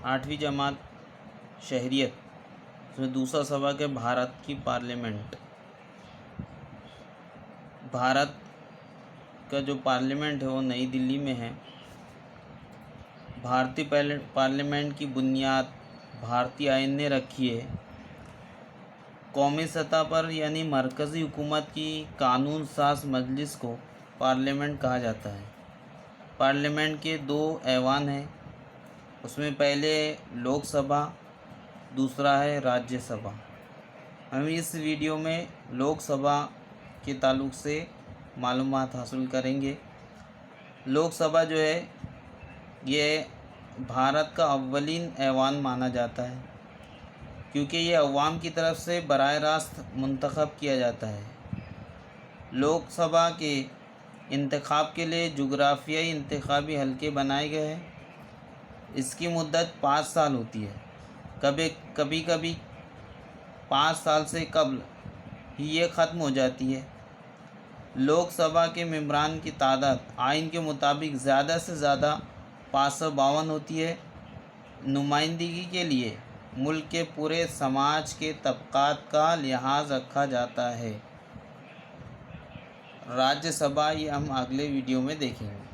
8वीं जमात शहरियत, उसमें दूसरा सबक है भारत की पार्लियामेंट। भारत का जो पार्लियामेंट है वो नई दिल्ली में है। भारतीय पार्लियामेंट की बुनियाद भारतीय आइन ने रखी है। कौमी सतह पर यानी मरकज़ी हुकूमत की कानून साज मजलिस को पार्लियामेंट कहा जाता है। पार्लियामेंट के 2 ऐवान हैं, उसमें पहले लोकसभा, दूसरा है राज्यसभा। हम इस वीडियो में लोकसभा के ताल्लुक़ से मालूमात हासिल करेंगे। लोकसभा जो है ये भारत का अव्वलीन ऐवान माना जाता है, क्योंकि ये अवाम की तरफ से बराह रास्त मुंतखब किया जाता है। लोकसभा के इंतखाब के लिए जुग्राफियाई इंतखाबी हलके बनाए गए हैं। इसकी मुद्दत 5 साल होती है। कभी कभी 5 साल से कबल ही ये ख़त्म हो जाती है। लोकसभा के मेंबरान की तादाद आइन के मुताबिक ज़्यादा से ज़्यादा 552 होती है। नुमाइंदगी के लिए मुल्क के पूरे समाज के तबक़ात का लिहाज रखा जाता है। राज्यसभा ये हम अगले वीडियो में देखेंगे।